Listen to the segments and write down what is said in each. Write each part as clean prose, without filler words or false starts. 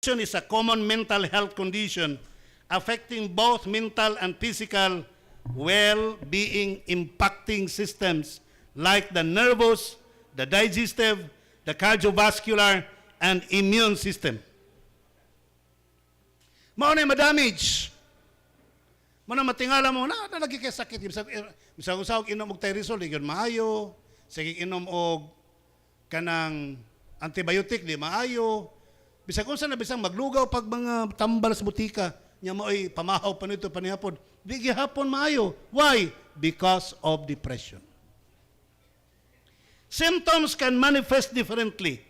Depression is a common mental health condition affecting both mental and physical well-being, impacting systems like the nervous, the digestive, the cardiovascular, and immune system. Mao na ma-damage. Mao na matingala mo na lagi kay sakit. Bisag usawag inom og Tyresol, di gyud maayo. Sige inom og kanang antibiotic, di maayo. Bisag unsa na bisang maglugaw pag mga tambal sa butika, nya maoy pamahaw pa nito panihapon. Di gihapon maayo. Why? Because of depression. Symptoms can manifest differently,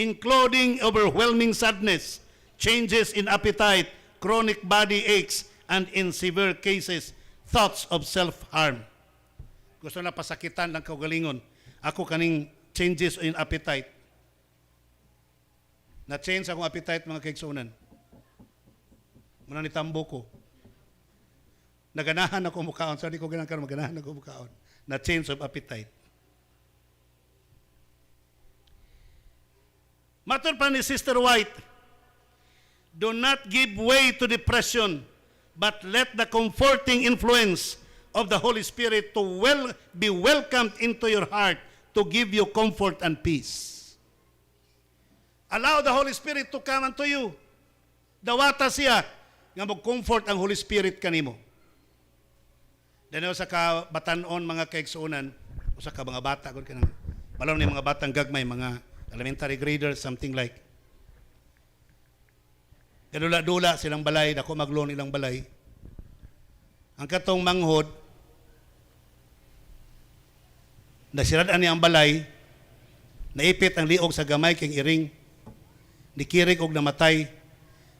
including overwhelming sadness, changes in appetite, chronic body aches, and in severe cases, thoughts of self-harm. Gusto na pasakitan ng kaugalingon. Ako kaning changes in appetite. Na-change akong appetite, mga kaigsunan. Muna nitambo ko. Naganahan ako mukaon. Sorry ko ganang karon, maganahan ako mukaon. Na-change of appetite. Matur pa ni Sister White, do not give way to depression, but let the comforting influence of the Holy Spirit to be welcomed into your heart to give you comfort and peace. Allow the Holy Spirit to come unto you. Dawata siya nga mag-comfort ang Holy Spirit kanimo. Dahil sa kabatanon mga kaigsunan, sa ka mga bata, malong ni mga batang gagmay, mga elementary graders, something like. Kadula-dula silang balay, dako magloon ilang balay. Ang katong manghod, nasirad-an niya ang balay, naipit ang liog sa gamay king iring, nikirig og namatay.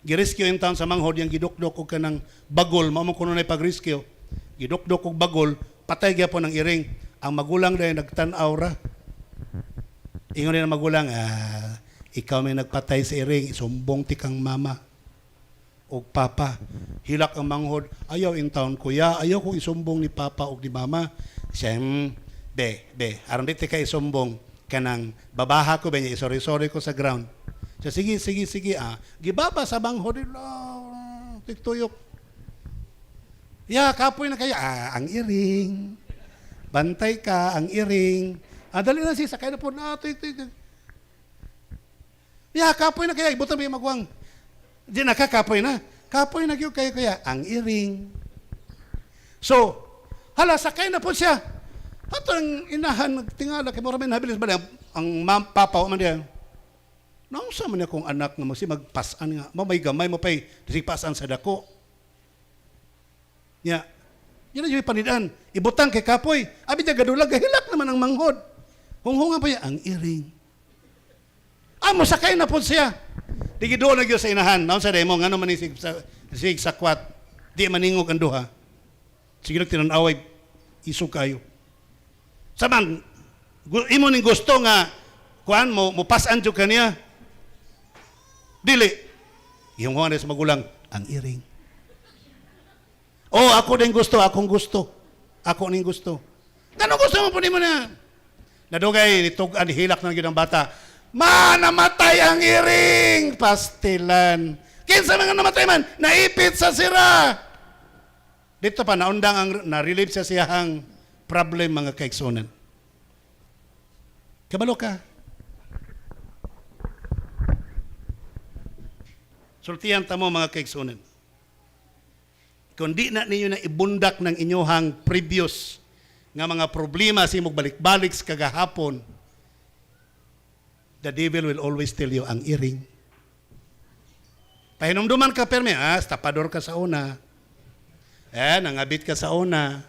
Girescue in town sa manghod, yung gidukdok og kanang bagol, maumong kuno na pag-rescue. Gidukdok og bagol, patay gyapon ang iring. Ang magulang dahil nagtanaw ra. Ingon na magulang, ikaw may nagpatay sa iring, isumbong tikang mama o papa. Hilak ang manghod, ayaw in town kuya, ayaw ko isumbong ni papa o ni mama. Siya, aron dito ka isumbong, kanang babaha ko ba niya, sorry ko sa ground. So, sige. Gibaba sa manghod, tiktuyok. Kapoy na kaya, ang iring. Bantay ka, ang iring. Dali na siya, sakay na po na. Kapoy na kaya, ibutan mo yung magwang. Di nakakapoy na. Kapoy na kayo kaya, ang iring. So, sakay na po siya. Pato ang inahan, nagtingala, kay maraming habilis ba ang papa o man diyan. Naunsa man akong anak nga magpasan nga. May gamay mo pa'y pasan sa dako. Yan na yung panidaan. Ibutang kay kapoy. Abi niya gadulag, gahilak naman ang manghod. Hunghungan pa yan, ang iring. Masakay na po siya. Di gidoon na sa inahan. Naon sa demo, nga naman isig sakwat. Di maningog ang duha. Sige lang tinanaway, isog kayo. Saman, imo ning gusto nga, kuan mo pasan dyo kaniya. Dili. Yung mga sa magulang, ang iring. Ako din gusto, akong gusto. Ako ning gusto. Ganun gusto mo po mo na. Nadugay, nitugan, hilak na yun ang bata. Namatay ang iring! Pastilan. Kinsa mga namatay man, naipit sa sira. Dito pa, naundang na-relieve sa siyahang problem mga kaigsunan. Kabalo ka. Sultihan tamo mga kaigsunan. Kung di na ninyo na ibundak ng inyohang previous nga mga problema sa imong balik-balik sa kagahapon, the devil will always tell you ang iring. Pahinumduman ka perme, tapador ka sa una. Nangabit ka sa una.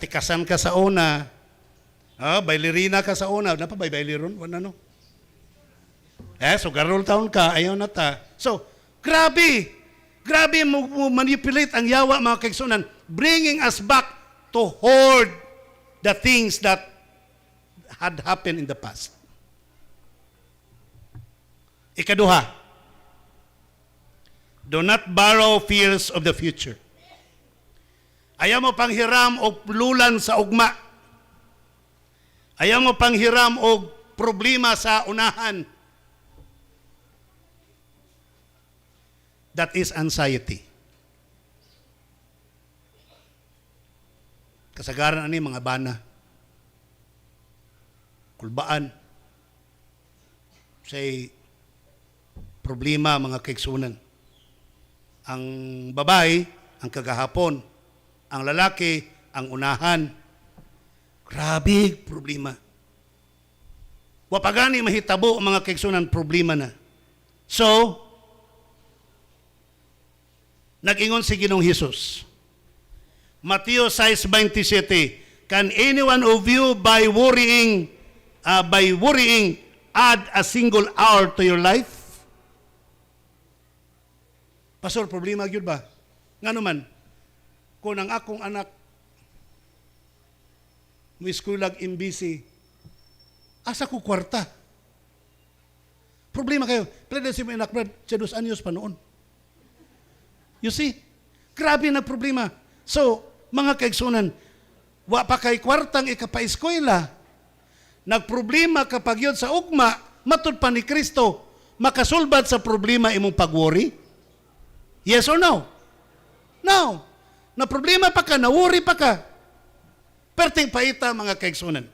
Tikasan ka sa una. Bailerina ka sa una. Napa ba baileron? Wala no? So garol taon ka, ayaw na ta. So, grabe mo manipulate ang yawa mga kaigsunan, bringing us back to hoard the things that had happened in the past. Ikaduha, do not borrow fears of the future. Ayaw mo panghiram o lulan sa ugma. Ayaw mo panghiram o problema sa unahan. That is anxiety. Kasagaran ani mga bana. Kulbaan. Say problema mga kaigsunan. Ang babae, ang kagahapon. Ang lalaki, ang unahan. Grabe problema. Wa pa gani mahitabo ang mga kaigsunan problema na. So, nag-ingon si Ginoong Hesus. Mateo 6:27, can anyone of you by worrying add a single hour to your life? Pastor, problema gyud ba? Ngano man kung ang akong anak mo eskulag imbisi, asa ko kwarta? Problema kayo. Pwede si mo anak, Brad, 2 anyos pa noon. You see? Grabe na problema. So, mga kaigsunan, wa pa kay kwartang ikapa-eskwela, nagproblema kapag yun sa ugma, matud pa ni Kristo, makasulbad sa problema imong pag-worry? Yes or no? No. Na problema pa ka, na-worry pa ka. Perting paita, mga kaigsunan.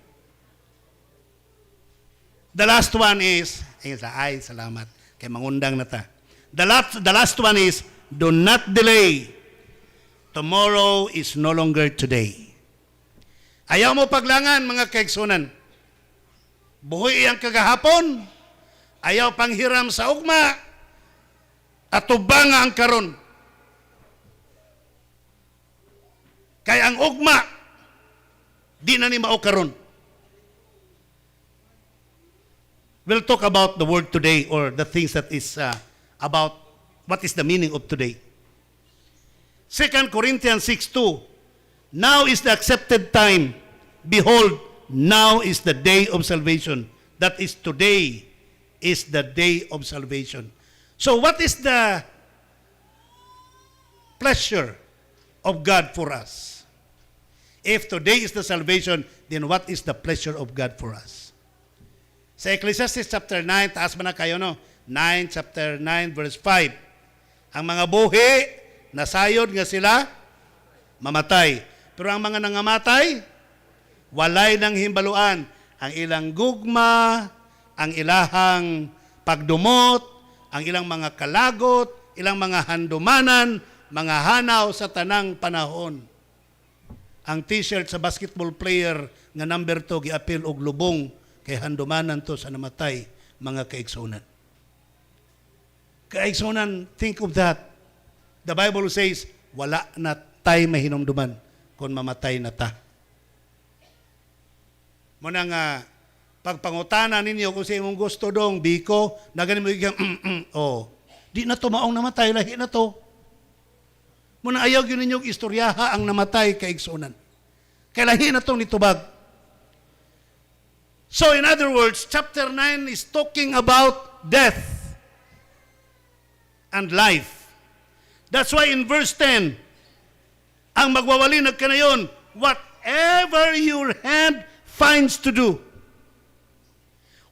The last one is, ay, salamat, kay mangundang na ta. The last one is, do not delay. Tomorrow is no longer today. Ayaw mo paglangan, mga kaigsunan. Buhoy ang kagahapon. Ayaw panghiram sa ugma. At tubang ang karon. Kaya ang ugma, di na ni mao karon. We'll talk about the word today or the things that is about what is the meaning of today. 2 Corinthians 6:2, now is the accepted time. Behold, now is the day of salvation. That is today is the day of salvation. So what is the pleasure of God for us? If today is the salvation, then what is the pleasure of God for us? Sa Ecclesiastes chapter 9, taas ba na kayo, no? Chapter 9, verse 5. Ang mga buhi, nasayod nga sila, mamatay. Pero ang mga nangamatay, walay ng himbaluan. Ang ilang gugma, ang ilahang pagdumot, ang ilang mga kalagot, ilang mga handumanan, mga hanaw sa tanang panahon. Ang t-shirt sa basketball player nga number 2 giapil og lubong kay handumanan to sa namatay, mga kaigsunan. Kaigsunan, think of that. The Bible says, wala na tay mahinumduman kung mamatay na ta. Muna nga, pagpangutana ninyo kung sa imong gusto dong, biko, na ganin mo igang, di na to maong namatay, lahi na to. Muna ayaw yun ninyong istoryaha ang namatay kaigsunan. Kaya lahi na tong nitubag. So in other words, chapter 9 is talking about death and life. That's why in verse 10, ang magwawalinag ka na yun, whatever your hand finds to do,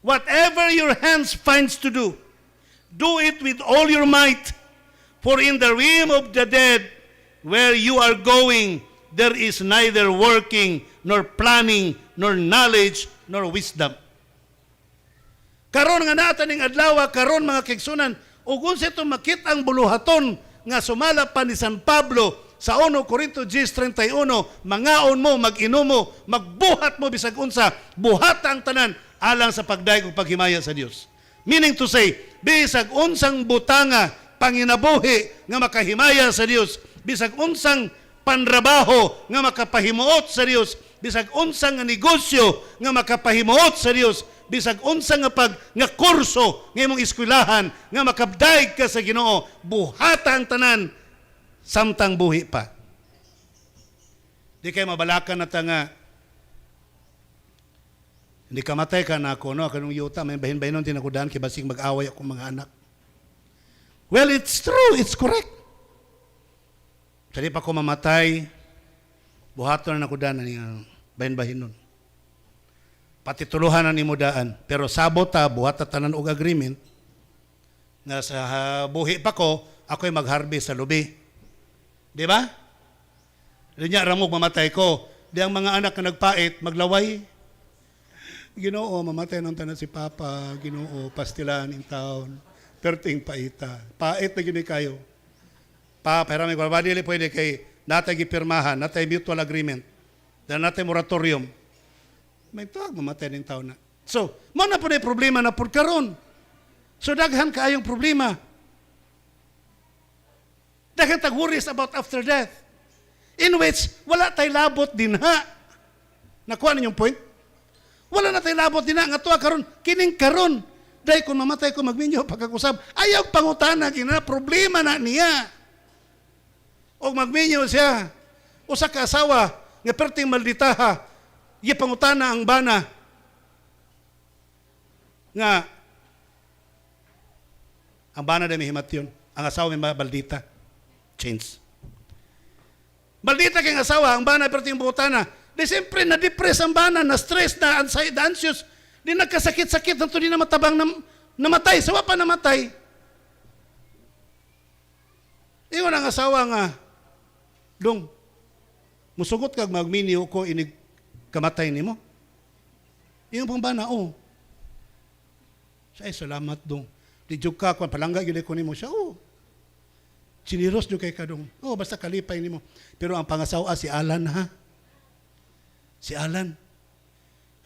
whatever your hands finds to do it with all your might, for in the realm of the dead, where you are going, there is neither working, nor planning, nor knowledge, nor wisdom. Karon nga natin ng adlaw, karon mga kaigsunan, ug unsa ito makita ang buluhaton nga sumala pa ni San Pablo sa 1 Corinto 10:31, mangaon mo, mag-inom mo, magbuhat mo bisag unsa, buhat ang tanan alang sa pagdaig ug paghimaya sa Dios. Meaning to say, bisag unsang butanga panginabuhi nga makahimaya sa Dios, bisag unsang panrabaho nga makapahimuot sa Dios, bisag unsang negosyo nga makapahimuot sa Dios, bisag unsang nga kurso nga imong eskwelahan nga makabdaig ka sa Ginoo, buhata ang tanan samtang buhi pa. Di kay mabalakan na ta nga hindi kamatay ka na ako, no? Kanong yuta, may bahin-bahinon tinakudahan kay basig mag-away akong mga anak. Well, it's true, it's correct. Sali pa ko mamatay, buhaton na nakudahan ni bahin-bahinon. Pati tuluhan na ni mudaan. Pero sabot ta, buhat ta tanan og agreement, na sa buhi pa ko, ako'y mag-harvest sa lubi. Di ba? Dinya ramog mamatay ko. Di ang mga anak na nagpait, maglaway. Ginoo, mamatay ng tanan si Papa. Ginoo, pastilan in town. Perting paita. Pait na gini kayo. Pero may babadili pwede kay natay gipirmahan, natay mutual agreement, dan natay moratorium. May tawag, mamatay ng taon na. So, mana po na problema na po karon. So, daghan kaayong problema. Daghan tag worries about after death. In which, wala tay labot din ha. Nakuha ninyong point? Wala na tay labot din ha. Nga tuwa karon, kining karon. Dahil kung mamatay ko magminyo, pagkakusab, ayaw pangutana, kina problema na niya. O magminyo siya. O sa kaasawa, nga perting malditaha, iya pangutana ang bana. Nga, ang bana na may himat yun. Ang asawa may baldita. Change. Baldita kayong asawa, ang bana perting pangutana. Di siyempre, na-depress ang bana, na-stress, na-anxiety, anxious. Di nagkasakit-sakit, nang di na matabang namatay. Sawa pa namatay. Iyon ang asawa nga, Dong, musugot kag magminiw ko inig kamatay nimo. Iyon pang bana, Say, salamat Dong. Di jud ka kung palangga gyud ko nimo siya. Siniros jud kay ka Dong. Basta kalipay nimo. Pero ang pangasawa si Alan ha. Si Alan.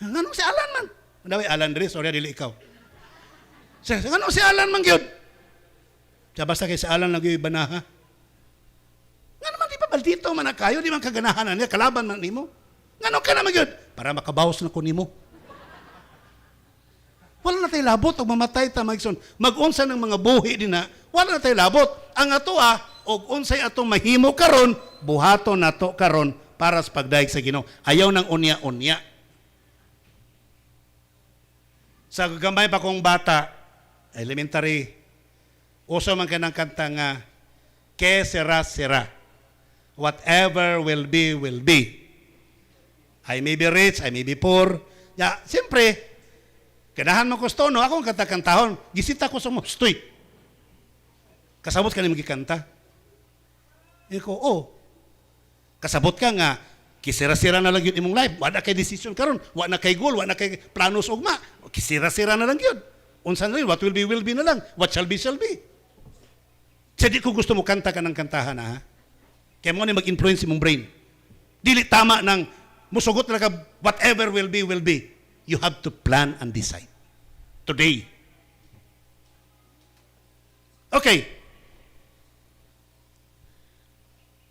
Nganong si Alan man? Dawi Alan diri, sorry dili ikaw. Nganong si Alan man gyud? Siya basta kay si Alan lagi banaha. Nga naman di pa baldito man na kayo, di man kaganahan na niya, kalaban man nimo. Ngano ka naman yun? Para makabawas na ko nimo. Wala na tayo labot o mamatay ta magson. Mag-unsa ng mga buhi din na, wala na tayo labot. Ang ato og unsay atong mahimo karon, buhaton nato karon para sa pagdaig sa Ginoo. Ayaw ng unya-unya. Sa gamay pa kong bata, elementary, uso man ka ng kanta nga, que sera, sera. Whatever will be, will be. I may be rich, I may be poor. Siyempre, kanahan mo gusto, no? Akong kanta-kantahon, gisita ko sa mostoy. Kasabot ka na magkikanta. Iko, kasabot ka nga, kisira-sira na lang yun imong life. Wala kay decision karon, wala kay goal, wala kay planos ugma. Kisira-sira na lang yun. Unsan na yun, what will be na lang. What shall be, shall be. Jadi ko gusto mo kanta ka ng kantahan, ha? Kaya mo na mag-influence mong brain. Dili tama ng musugot na ka, whatever will be, will be. You have to plan and decide. Today. Okay.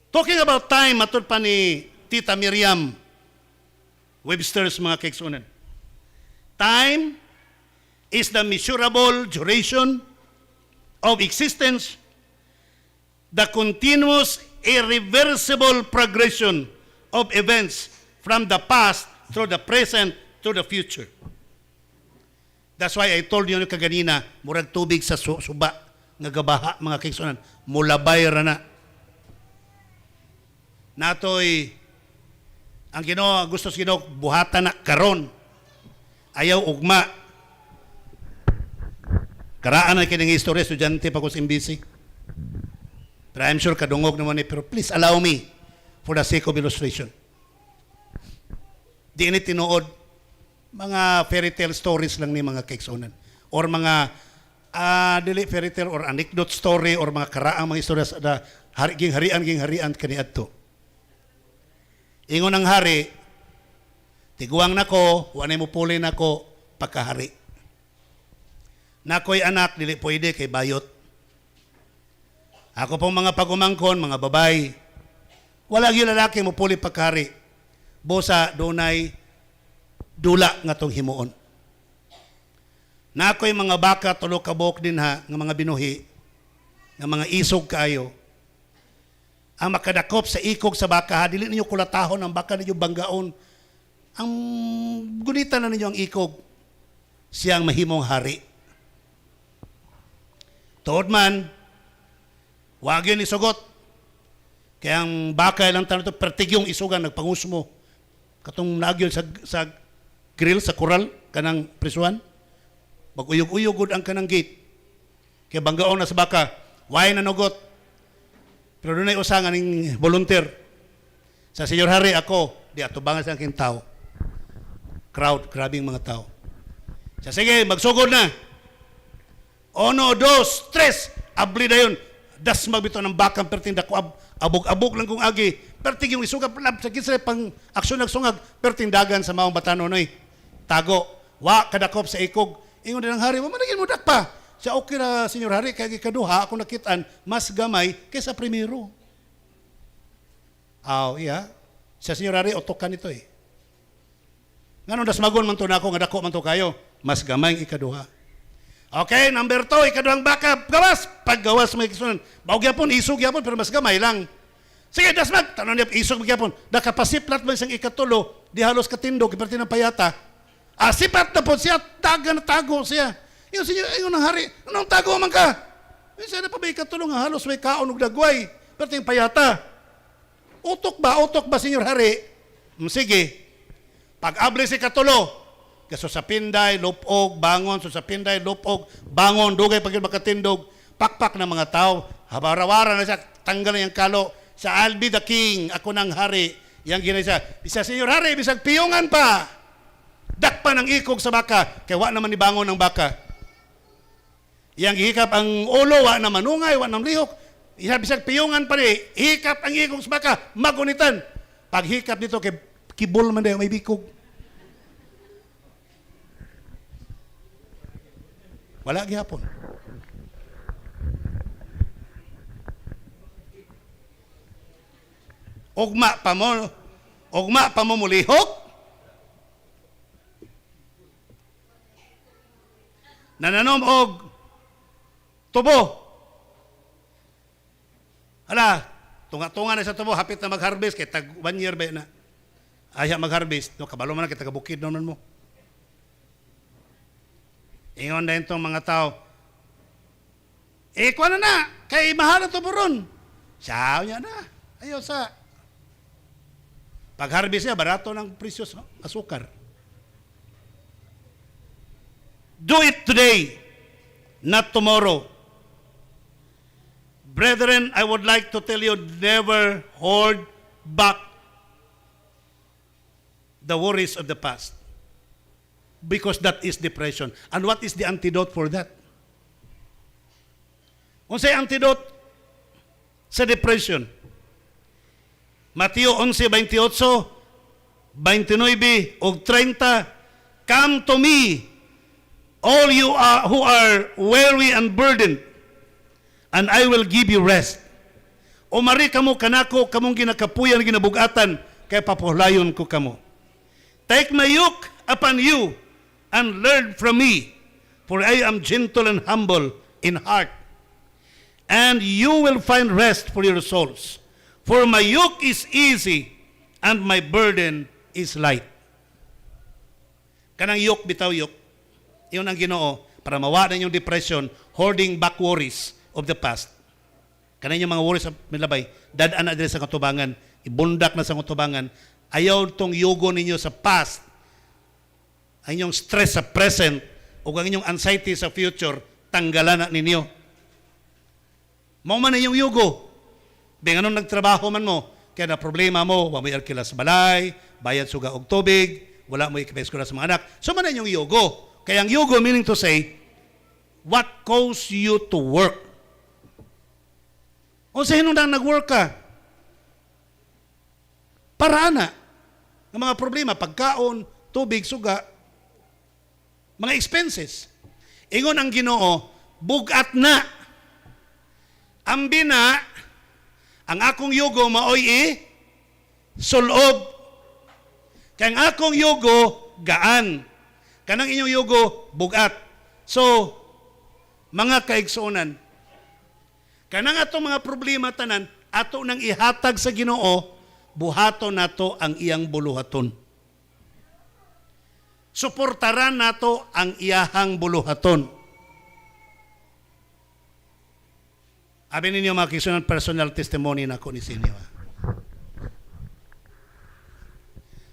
Talking about time, matod pa ni Tita Miriam Webster's mga kaiksunan. Time is the measurable duration of existence, the continuous irreversible progression of events from the past through the present to the future. That's why I told you kaganina, murag tubig sa suba, nga gabaha, mga kaigsunan, mulabay ra na. Natoy, ang Ginoo, gusto sa Ginoo, buhatan na karon. Ayaw ugma. Karaan na kining istorya, estudyante pa ko sa MBC. Pero I'm sure kadungog naman pero please allow me for the sake of illustration. Di ini tinuod, mga fairy tale stories lang ni mga kaiksunan. Or mga, dili fairy tale or anecdote story or mga karaang mga istorya sa ging harian kaniadto. Ingon ang hari, tiguang nako, wanay mo puli nako pagkahari. Nakoy anak, dili pwede kay bayot. Ako pong mga pagumangkon, mga babay, wala yung lalaki mo puli pagkahari. Bosa, dunay, dula nga tong himuon. Nakoy mga baka, tulo kabok din ha, nga mga binuhi, nga mga isog kayo. Ang makadakop sa ikog sa baka, dili ninyo kulatahon ang baka ninyo banggaon. Ang gunitan na ninyo ang ikog, siyang mahimong hari. Tuod man, wag yun isugot. Kaya ang baka lang tanong ito, pertig yung isugan, nagpangusmo. Katong nagyon sa grill, sa kural, kanang prisuan. Mag-uyog-uyog ang kanang gate. Kaya banggaon na sa baka, Why nanugot? Pero doon ay usangan ng volunteer. Sa Senyor Hari, ako, di atubangan sa aking tao. Crowd, grabing mga tao. Sige, magsugod na. 1, 2, 3, abli na yun. Das magbito ng bakang perting dako abog-abog lang kung agi. Perting yung isugab lab sa kisre pang aksyon nagsungag perting dagan sa maong batanon oy. Tago, wa kadakop sa ikog. Ingon din ang hari, wa man mo dakpa. Sa okay na Senyor Hari kay ikaduha ako nakitaan mas gamay kaysa primero. Iya. Sa Senyor Hari otokan ito eh. Ngano das magon man to nako nga dako man to kayo, mas gamay ikaduha. Okay, number 2, ikaduhang backup. Gawas! Paggawas may kisunan. Baog yapon, isog yapon, pero mas gamay lang. Sige, dasmag. Tanong niya, isog yapon. Nakapasiplat mo isang ikatulo, di halos katindog, iparti ng payata. Siplat na po siya, taga na tago siya. Yung ang hari, anong tago man ka? Siya na pa may ikatulo nga halos may kaon ug dagway, iparti ng payata. Utok ba, Senyor Hari? Sige. Pag-abli si katulo, kaso sa pinday, lupog, bangon, so sa pinday, lupog, bangon, dugay pag makatindog, pakpak ng mga tao, habarawara na siya, tanggal na yung kalo, sa I'll be the king, ako ng hari, yang ginay siya, bisa Senyor Hari, bisag piyungan pa, dakpa ng ikog sa baka, kaya wa naman ibangon ng baka. Yang hikap ang ulo, wa naman ungay, wa naman lihok, bisag piyungan pa rin, hikap ang ikog sa baka, magunitan. Pag hikap dito, kay kibol man dayo, may bikog. Wala gihapon. Ugma pa mo mulihok. Nananom og tubo. Hala, tunga-tunga na sa tubo, hapit na mag-harvest, kaya tag 1 year ba na. Ayaw mag-harvest, no, kabalo man na, kaya taga-bukid naman mo. Ingon na itong mga tao, kuha na, kay mahal na ito po ron. Siyaw niya na, ayaw sa. Pag-harvest niya, barato ng presyo sa asukar. Do it today, not tomorrow. Brethren, I would like to tell you, never hold back the worries of the past. Because that is depression. And what is the antidote for that? Unsay antidote sa depression? Mateo 11:28, 29 ug 30, come to me, all you who are weary and burdened, and I will give you rest. Umari kamo kanako, kamong ginakapuyan, ginabugatan, kay papulayon ko kamo. Take my yoke upon you, and learn from me, for I am gentle and humble in heart, and you will find rest for your souls. For my yoke is easy, and my burden is light. Kanang yoke, bitaw yoke, iyon ang Ginoo, para mawala yung depression, holding back worries of the past. Kanang yung mga worries sa milabay, dadaan na din sa katubangan, ibundak na sa katubangan, ayaw tong yugo ninyo sa past, ang inyong stress sa present o ang inyong anxiety sa future, tanggalan na ninyo. Mao man na yung yugo. Anong nagtrabaho man mo, kaya na problema mo, wa may arkila sa balay, bayad suga og tubig, wala mo ikipeskwela sa mga anak. So man na yung yugo. Kaya ang yugo meaning to say, what caused you to work? O sa hinong na nag-work ka? Para na. Ang mga problema, pagkaon, tubig, suga, mga expenses. Ingon ang Ginoo, bugat na. Ambi na, ang akong yugo maoy sulob. Kaya ang akong yugo, gaan. Kanang inyong yugo, bugat. So, mga kaigsuonan, kanang atong mga problema tanan, ato nang ihatag sa Ginoo, buhaton nato ang iyang buluhaton. Suportaran nato ang iyahang buluhaton. Abi ninyo mga kisunan, personal testimony na ko ni sinyo.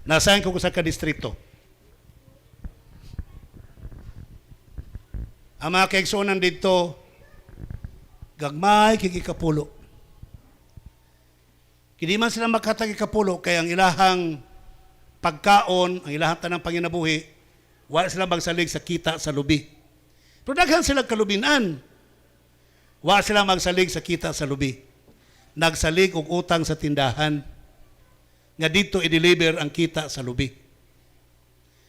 Nasaan ko sa kadistrito. Ang mga kaigsunan dito, Gagmay kay ikapulo. Kini man sila makatag ikapulo kay ang ilahang pagkaon, ang ilahang tanang panginabuhi, wala sila magsalig sa kita sa lubi. Pero daghan sila kalubinan. Wala sila magsalig sa kita sa lubi. Nagsalig og utang sa tindahan nga dito i-deliver ang kita sa lubi.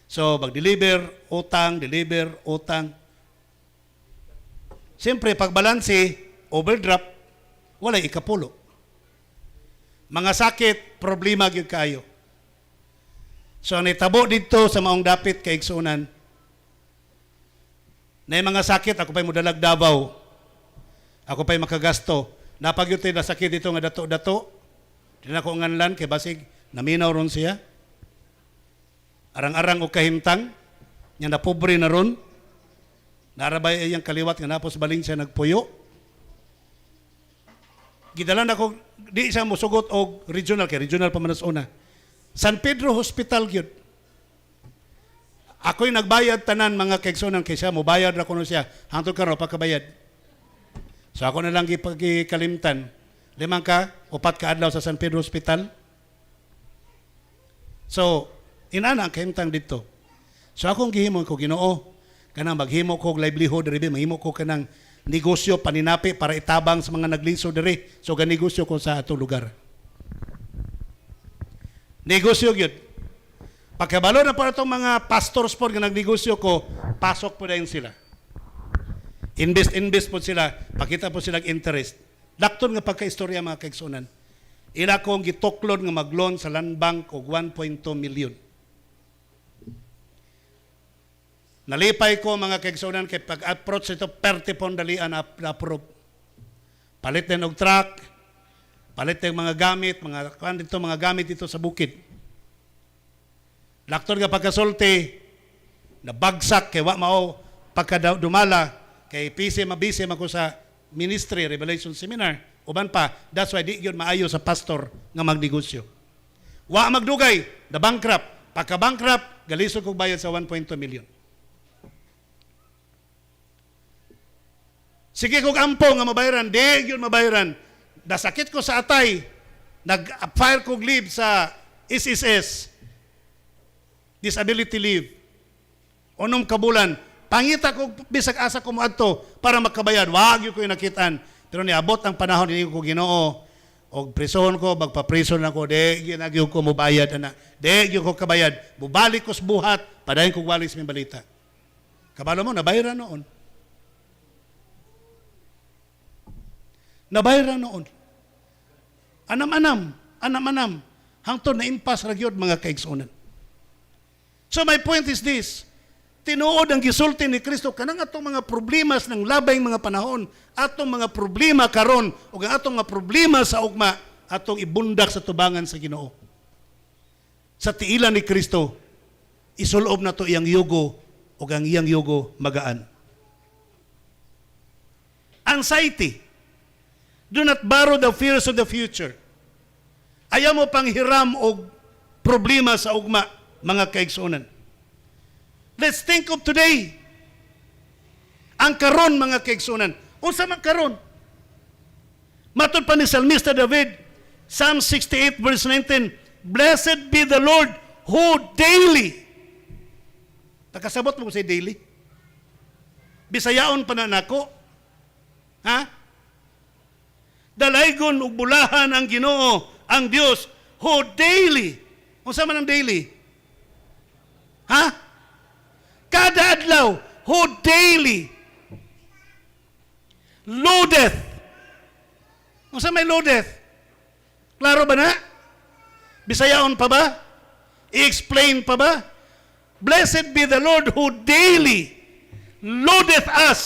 So, mag-deliver, utang, deliver, utang. Siyempre, pag balanse, overdraft, walay ikapulo. Mga sakit, problema gyud kayo. So, nitabo dito sa maong dapit kay igsunan. Na mga sakit, ako pa'y mudalag Davao. Ako pa'y makagasto. Napagyuti na sakit dito nga dato-dato. Di na ko nganlan kay basig naminaw ron siya. Arang-arang o kahimtang. Nya na pobre na ron. Narabay iyang kaliwat nga napos baling siya nagpuyo. Gidalan ako, di siya musugot og regional, kay regional pa manas una. San Pedro Hospital gyud. Ako'y nagbayad tanan mga kaigsunan kay siya, mubayad ra kuno siya. Hangtod karon pagkabayad. So ako na lang gipagkalimtan. 5 ka, 4 ka adlaw sa San Pedro Hospital. So, inana ang kahimtang dito. So akong gihimo ko Ginoo, kanang maghimo ko og livelihood diri, mahimo ko kanang negosyo paninapi para itabang sa mga nagliso diri. So ganegosyo ko sa ato lugar. Negosyo gyud. Pagkabalo na para itong mga pastors po nga nagnegosyo ko, pasok po na yun sila. Invest po sila, pakita po sila interest. Dakton nga pagka-istorya mga kaigsunan. Ila kong gituklod nga mag-loan sa land bank og 1.2 million. Nalipay ko mga kaigsunan kay pag-approach ito, perte pong dalian na-approve. Palit din og truck, palit din mga gamit, mga gamit dito sa bukid. Lakton nga pagkasulti, nabagsak kay wa mao pagkadumala kay mabisi ako sa ministry revelation seminar. Uban pa, that's why di yun maayo sa pastor nga magnegosyo. Wa magdugay, na bankrupt. Pagka-bankrupt, galisod kong bayad sa 1.2 million. Sige kong ampo nga mabayaran, di yun mabayaran. Nasakit ko sa atay, nag-file kong leave sa SSS, disability leave. Unong kabulan, pangita ko bisag asa ko moadto para makabayad. Wag ko yung nakitaan. Pero niabot ang panahon hindi ko Ginoo og prison ko, magpa-prison ako, di ginagyo ko mobayad ana. Di gyud ko kabayad. Mubalik ko sa buhat, padayon ko walis may balita. Kabalo mo nabayaran noon. Nabayaran noon. Anam-anam. Hangtod na impas ra gyud mga kaigsunan. So my point is this, tinuod ang gisulti ni Kristo kanang atong mga problemas ng labay mga panahon, atong mga problema karon ug ang atong mga problema sa ugma, atong ibundak sa tubangan sa Ginoo. Sa tiilan ni Kristo, isulob na to iyang yugo ug ang iyang yugo magaan. Anxiety. Do not borrow the fears of the future. Ayaw mo pang hiram og problema sa ugma, mga kaigsunan. Let's think of today. Ang karon mga kaigsunan. Unsa man karon? Matod pa ni Salmista David, Psalm 68 verse 19, Blessed be the Lord who daily. Nakasabot mo ko say daily? Bisayaon pa na nako. Ha? Dalaygon ug bulahan ang Ginoo, ang Dios who daily. Unsa man ang daily? Ha? Kada adlaw, who daily loadeth. Unsa may loadeth? Klaro ba na? Bisayaon pa ba? I-explain pa ba? Blessed be the Lord who daily loadeth us.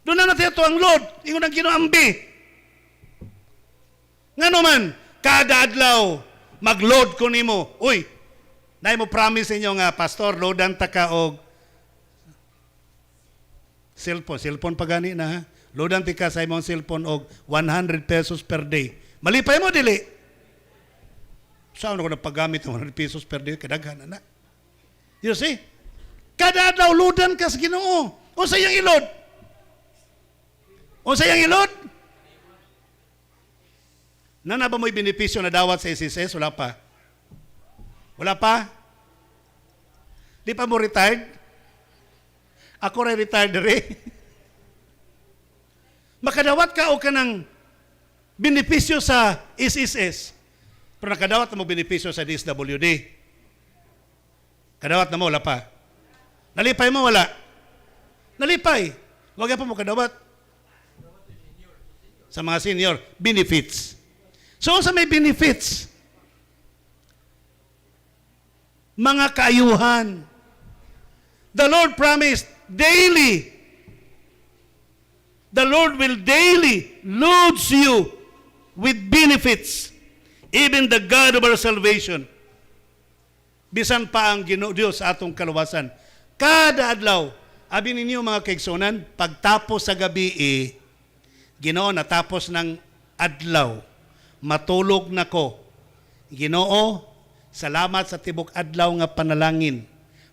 Doon na natin ito ang load. Ingon ang Ginoambi. Nga naman, kada adlaw, mag-load ko nimo. Uy, na mo promise inyo nga, Pastor, loadan ta ka og cellphone pa gani na ha? Loadan ti ka sa imong cellphone og 100 pesos per day. Malipay mo, dili. Saan ako napagamit ng 100 pesos per day? Kadaghan na. You see? Kada adlaw, loadan ka sa Ginoo. O sa iyang ilod. O sayang ilod? Na ba mo'y benepisyo na dawat sa SSS? Wala pa. Wala pa? Di pa mo retired? Ako rin retired rin. Makadawat ka o ka ng benepisyo sa SSS. Pero nakadawat na mo benepisyo sa DSWD. Kadawat na mo, wala pa. Nalipay mo, wala. Nalipay. Huwag pa mo kadawat. Sa mga senior, benefits. So sa may benefits, mga kaayuhan, the Lord promised daily, the Lord will daily load you with benefits, even the God of our salvation. Bisan pa ang Ginoo Dios sa atong kaluwasan. Kada adlaw, abi ninyo mga kaigsunan, pagtapos sa gabi, Ginoo, natapos ng adlaw, matulog na ko. Ginoo, salamat sa tibok adlaw nga panalangin.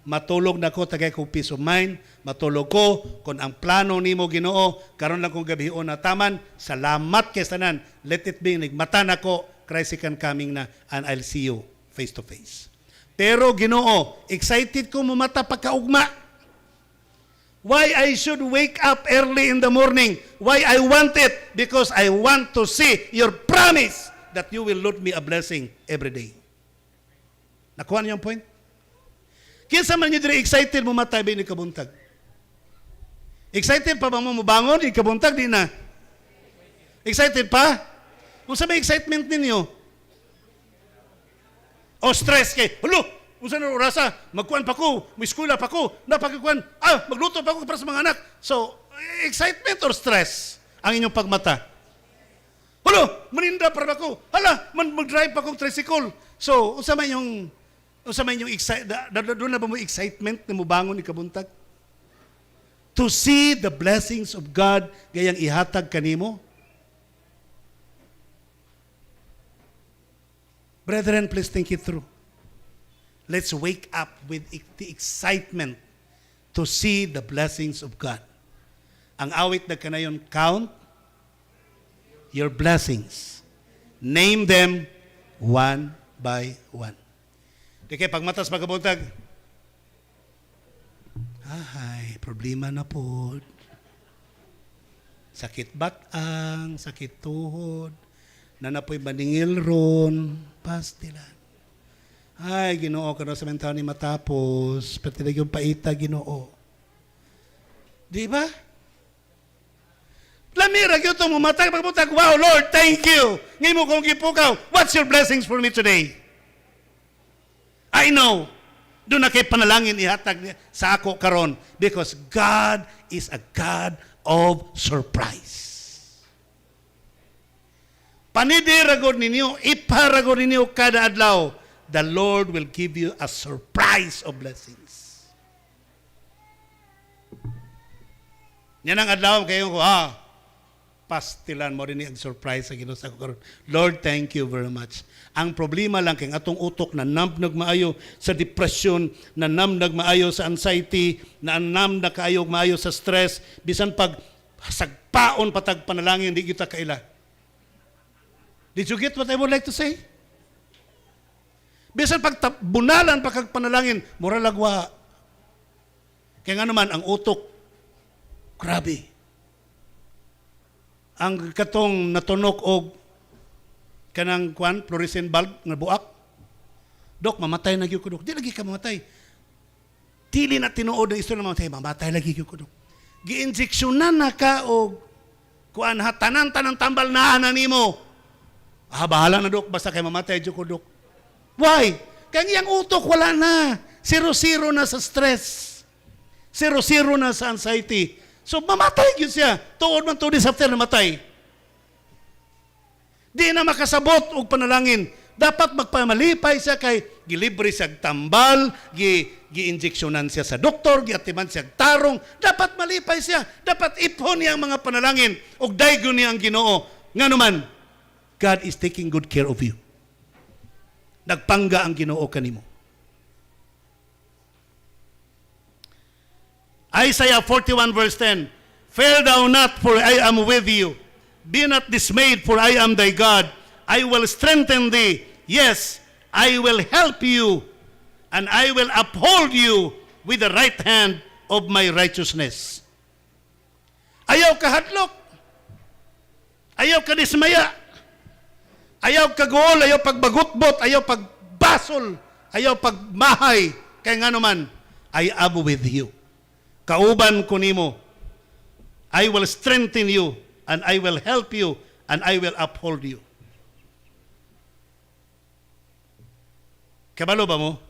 Matulog na ko, tagay ko peace of mind. Matulog ko, kung ang plano nimo Ginoo, karon lang kong gabion na taman, salamat kay tanan. Let it be, nigmata na ko, Christ second coming na, and I'll see you face to face. Pero Ginoo, excited ko mumata pagkaugma. Why I should wake up early in the morning? Why I want it? Because I want to see your promise that you will load me a blessing every day. Nakuha niyo ang point? Kinsa man niyo diri excited mumata ba ni kabuntag? Excited pa ba mo mubangon ni kabuntag di na? Excited pa? Kung sa may excitement ninyo, o stress kay, hulo, unsa na orasa, magkuan pa ko, may eskwela pa ko, napagkuan, magluto pa ko para sa mga anak. So, excitement or stress ang inyong pagmata? Hulo, maninda para ko. Hala, mag-drive pa kong tricycle. So, unsa man yung doon na ba mo excitement na mo bangon ni kabuntag? To see the blessings of God gayang ihatag kanimo? Brethren, please think it through. Let's wake up with the excitement to see the blessings of God. Ang awit na kanayon, count your blessings. Name them one by one. Di kaya pagmatas pagkabuntag, ay, problema na po. Sakit batang, sakit tuhod, na napoy maningil ron, pastilan. Ay, Ginoo, kano sa mentaw ni matapos, pati na yung paita, Ginoo. Di ba? Lamira, yung itong umatag, pagpuntak, wow, Lord, thank you. Ngayon mo kong kipukaw, what's your blessings for me today? I know. Doon na kay panalangin ihatag sa ako karon because God is a God of surprise. Panidiragod ninyo, iparagod ninyo kada adlaw, the Lord will give you a surprise of blessings. Yan ang adlaw kayo ko, pastilan mo rin ang surprise sa Ginoo sa karon. Lord, thank you very much. Ang problema lang kay atong utok na namnag maayo sa depression, na namnag maayo sa anxiety, na namnag kaayo maayo sa stress, bisan pag sagpaon patag panalangin di kita kaila. Did you get what I would like to say? Bisan pag bunalan pagkag panalangin, mura lagwa. Kaya nga naman ang utok, grabe. Ang katong natunok og kanang kwan fluorescent bulb nga buak. Dok, mamatay na gyud ko, Dok. Di lagi ka mamatay. Dili na tinuod ang istorya mamatay, mamatay lagi gyud ko, Dok. Gi-injeksyonan na ka og kuan tanan tambal na nimo. Bahala na, Dok, basta kay mamatay gyud ko, Dok. Why? Kaya iyang utok wala na. 0-0 na sa stress. 0-0 na sa anxiety. So, mamatay yun siya. Tuod man 2 days after namatay. Di na makasabot og panalangin. Dapat magpamalipay siya kay gilibre siya tambal, gi-injeksyonan siya sa doktor, giatiman siya tarong. Dapat malipay siya. Dapat ipon niya ang mga panalangin og daygon niya ang Ginoo. Nga naman, God is taking good care of you. Nagpangga ang Ginoo kanimo. Isaiah 41 verse 10, Fear thou not, for I am with you. Be not dismayed, for I am thy God. I will strengthen thee. Yes, I will help you, and I will uphold you with the right hand of my righteousness. Ayaw ka hadlok. Ayaw ka dismaya. Ayaw ka gool, ayaw pagbagutbot, ayaw pagbasol, ayaw pagmahay. Kaya nga naman, I am with you. Kauban ko nimo. I will strengthen you, and I will help you, and I will uphold you. Kabalo ba mo?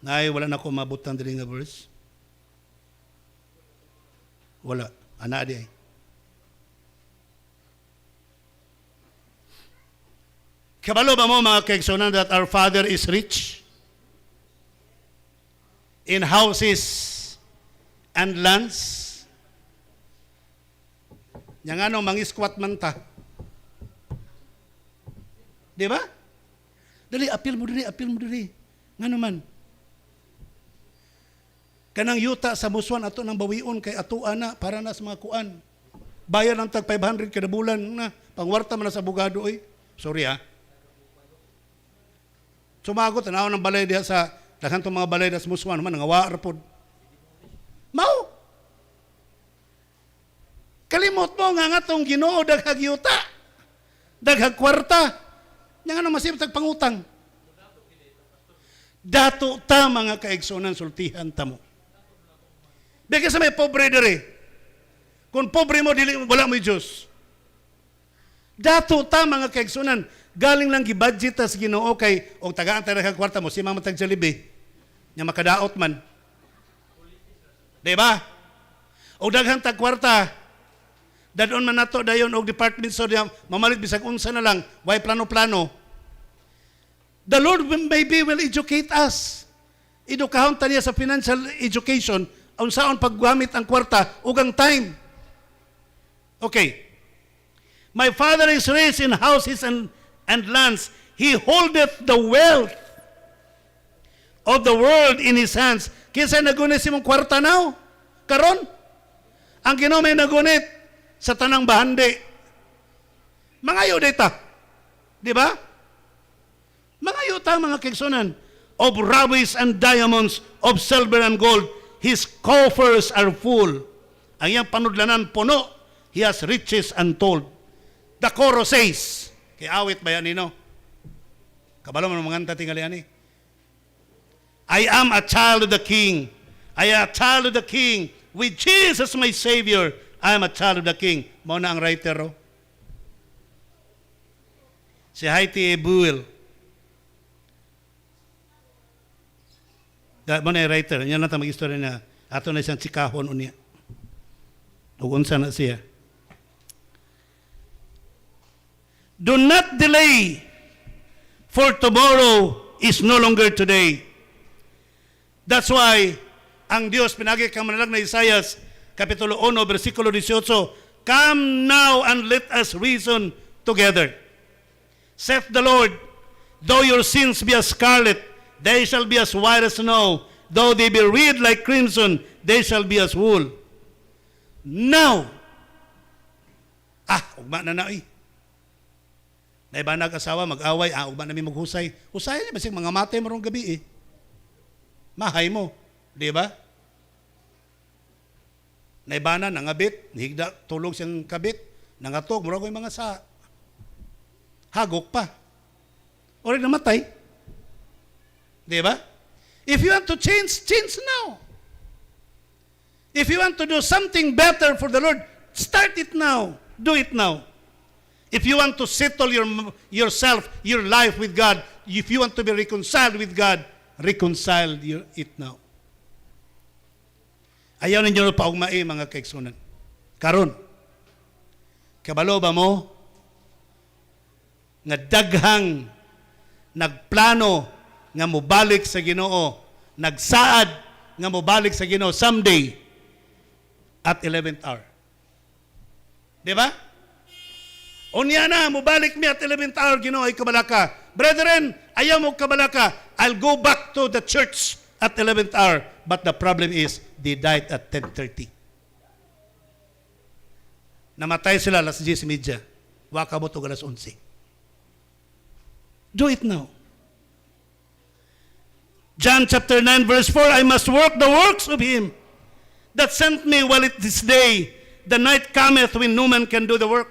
Nay, wala na ko mabutan dili nga verse. Wala. Ana di ay. Kabalo ba mo mga kaigsunan that our Father is rich in houses and lands? Yang ano, mangiskwat man ta. Di ba? Dali, apil mo dali. Nga naman. Kanang yuta sa muswan ato ng bawion kay ato ana para na sa mga kuan. Bayan ng tag 500 kada bulan na. Pangwarta man na sa abogado oy. Sorry ha. Sumagot, tanaw ng balay diha sa daghan tong mga balay sa muswan man ngawa ra pod. Mao. Kalimot mo nga atong Ginoo daghag yuta. Daghag kwarta. Nya nga masip tag pangutang. Dato ta mga kaigsunan sultihan ta mo. Bigay sa may pobre diri. Kung pobre mo dili wala mo Dios. Dato ta mga kaigsunan galing lang gi-budget ta sa Ginoo kay og tagaan ta daghag kwarta mo si Mama tag Jollibee. Nya makadaot man. Di ba? O daghang tag kwarta, dadon man nato dayon og department so diya mamalit bisag unsa na lang, way plano-plano. The Lord maybe will educate us. Edukahon ta niya sa financial education, unsaon paggamit ang kwarta ug ang time. Okay. My Father is rich in houses and lands. He holdeth the wealth of the world in His hands. Kinsa nagunit si mong kwarta now? Karon? Ang Ginoo may nagunit sa tanang bahandi. Mangayo data. Di ba? Mangayo ta mga kigsunan. Of rubies and diamonds, of silver and gold, His coffers are full. Ang iyang panudlanan puno. He has riches untold. The chorus says, kay awit ba yan nino? Kabalo mo mga tingali ani. I am a child of the King. I am a child of the King. With Jesus my Savior, I am a child of the King. Mao na ang writer ro. Si Haiti Ebuel. Mao na ang writer. Yan na ta mag-istorya na. Ato na siyang tsikahon unya. Ug unsa na siya. Do not delay, for tomorrow is no longer today. That's why ang Diyos pinagi kang manalag na Isaias kapitulo 1 bersikulo 18, come now and let us reason together. Saith the Lord, though your sins be as scarlet, they shall be as white as snow. Though they be red like crimson, they shall be as wool. Now, ugma na eh. Naiba nag-asawa, mag-away, ugma na may maghusay. Husayan niya, basig mga mate marong gabi eh. Mahay mo. Di ba? Naibana, nangabit, higda, tulog siyang kabit, nangatog, mura ko yung mga sa hagok pa. O rin namatay. Di ba? If you want to change, change now. If you want to do something better for the Lord, start it now. Do it now. If you want to settle yourself, your life with God, if you want to be reconciled with God, reconcile it now. Ayaw ninyo paugmai mga kaigsunan. Karon, kabalo ba mo nga daghang nagplano nga mobalik sa Ginoo, nagsaad nga mobalik sa Ginoo someday at 11th hour. Di ba? Unya na, mobalik mi at 11th hour, Ginoo ay kabalaka. Brethren, ayaw mo kabalaka. I'll go back to the church at 11th hour. but the problem is, they died at 10:30. Namatay sila alas 10:30. Wakabot og alas 11. Do it now. John chapter 9 verse 4, I must work the works of him that sent me while it is day. The night cometh when no man can do the work.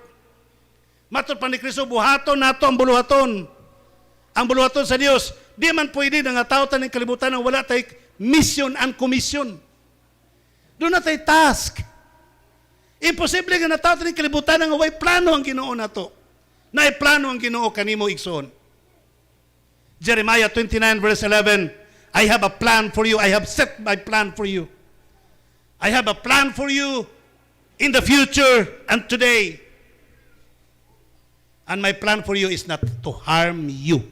Matod pa ni Kristo, buhaton nato ang buluhaton. Ang buluhaton sa Dios, di man pwede nga tao taning kalibutan ang wala tay mission and commission. Do na tay task. Imposible nga na tao taning kalibutan nga way plano ang Ginoo nato. Naay plano ang Ginoo kanimo igsoon. Jeremiah 29 verse 11, I have a plan for you. I have set my plan for you. I have a plan for you in the future and today. And my plan for you is not to harm you,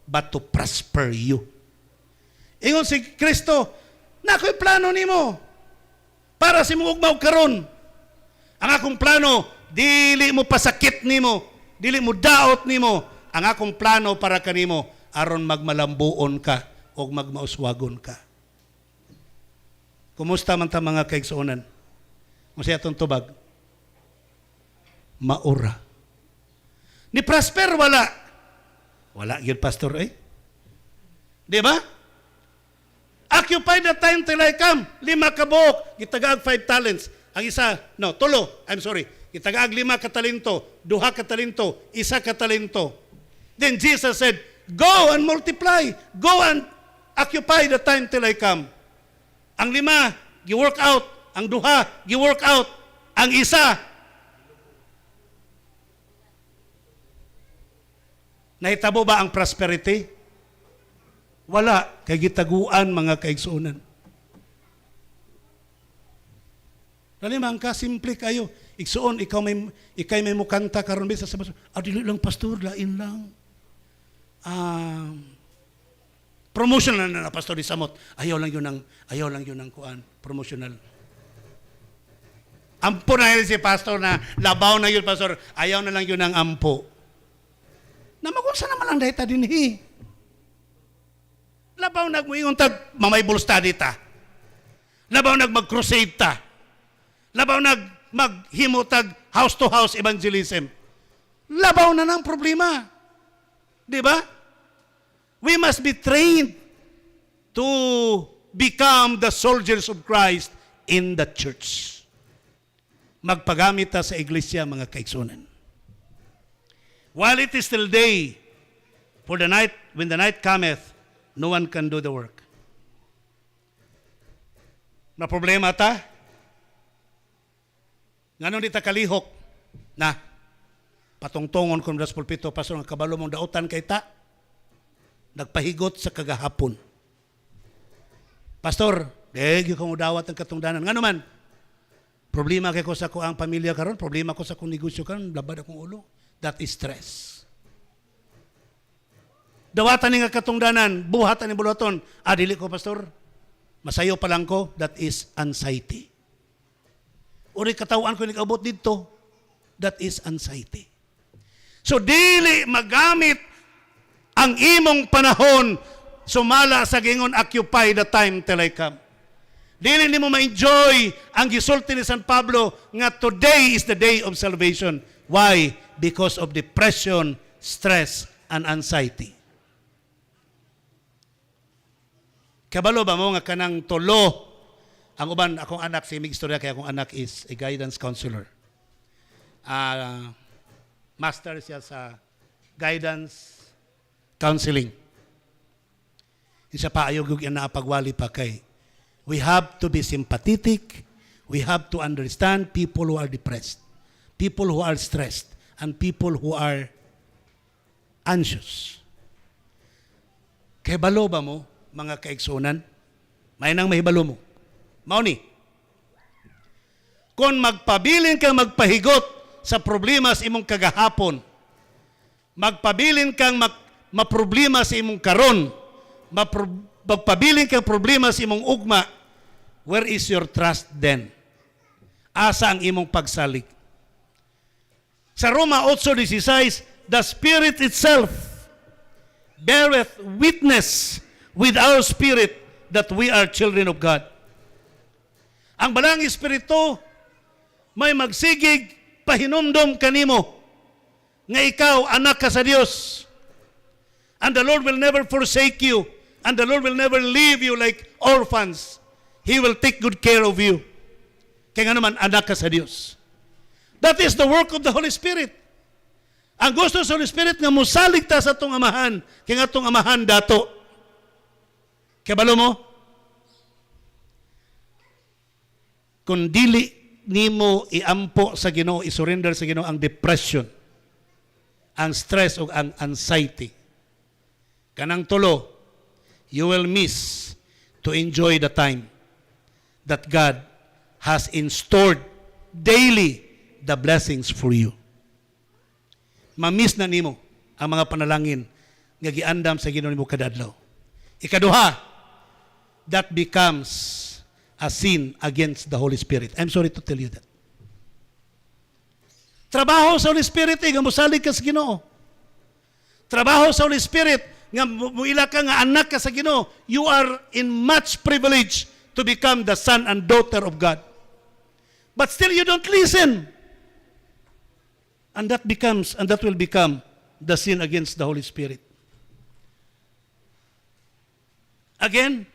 but to prosper you. Ingon si Kristo, nako'y plano nimo para si mo ugmaw karon. Ang akong plano, dili mo pasakit nimo, dili mo daot nimo. Ang akong plano para kanimo aron magmalambuon ka o magmauswagon ka. Kumusta man ta mga kaigsuonan? Kung siya itong tubag, maura. Ni prosper, wala. Wala yun, pastor, eh. Di ba? Occupy the time till I come. 5 kabuok, gitagaag 5 talents. Ang isa, no, 3, I'm sorry. Gitagaag 5 katalento, 2 katalento, 1 katalento. Then Jesus said, go and multiply. Go and occupy the time till I come. Ang 5, gi-work out. Ang 2, gi-work out. Ang 1, nahitabo ba ang prosperity? Wala. Kay gitaguan mga kaigsuonan. Nalimang ka, simple kayo. Igsuon, ikay may mukanta karon bisa sa baso. Dili lang pastor, lain lang. Promotional na pastor di samot. Ayaw lang yun ng kuan, promotional. Ampo na yun si pastor na labaw na yun pastor. Ayaw na lang yun ng ampo. Namagunsa naman lang dahita din Labaw nagmuingon tag mamay study ta. Labaw mag-crusade ta. Labaw maghimo tag house to house evangelism. Labaw na ng problema. Di ba? We must be trained to become the soldiers of Christ in the church. Magpagamit ta sa iglesia mga kaigsuonan. While it is still day, for the night, when the night cometh, no one can do the work. Na problema ta? Nganong di ta kalihok na patungtongon kung das pulpito, pastor, ang kabalo mong dautan kay ta, nagpahigot sa kagahapon. Pastor, dahil ko dawat ng katungdanan. Nga naman, problema kay ko sa ko ang pamilya karon, problema ko sa kong negosyo karon, labad akong ulo. That is stress. Dawatan ni nga katungdanan, buhatan ni buluhaton. Dili ko, pastor. Masayo pa lang ko. That is anxiety. Uri katawaan ko nikaabot dito. That is anxiety. So, dili magamit ang imong panahon sumala sa gingon, occupy the time till I come. Dili ni mo ma-enjoy ang gisulti ni San Pablo nga today is the day of salvation. Why? Because of depression, stress, and anxiety. Kabalo ba mo nga kanang tulo? Ang uban, akong anak, si mig istorya kaya akong anak is a guidance counselor. Master siya sa guidance counseling. Isa pa ayog yung naapagwali pa kay. We have to be sympathetic. We have to understand people who are depressed, people who are stressed, and people who are anxious. Kay balo ba mo, mga kaigsunan? May nang mahibalo mo. Mauni. Kung magpabilin kang magpahigot sa problema sa imong kagahapon, magpabilin kang maproblema sa imong karon, magpabilin kang problema sa imong ugma, where is your trust then? Asa ang imong pagsalig? Sa Roma 8:16, the Spirit itself beareth witness with our spirit that we are children of God. Ang balang Espiritu may magsigig pahinumdom kanimo nga ikaw anak ka sa Dios. And the Lord will never forsake you. And the Lord will never leave you like orphans. He will take good care of you. Kaya nga naman, anak ka sa Dios. That is the work of the Holy Spirit. Ang gusto sa Holy Spirit nga musalig ta sa itong amahan. Kaya nga itong amahan dato. Kaya balo mo? Kung dili nimo iampo sa Ginoo, isurrender sa Ginoo ang depression, ang stress o ang anxiety, kanang tulo, you will miss to enjoy the time that God has installed daily the blessings for you. Mamiss na nimo ang mga panalangin nga giandam sa Ginoo nimo kada adlaw. Ikaduha, that becomes a sin against the Holy Spirit. I'm sorry to tell you that. Trabaho sa Holy Spirit nga mosalig ka sa Ginoo. Trabaho sa Holy Spirit nga muila ka nga anak ka sa Ginoo. You are in much privilege to become the son and daughter of God. But still you don't listen. And that will become the sin against the Holy Spirit. Again,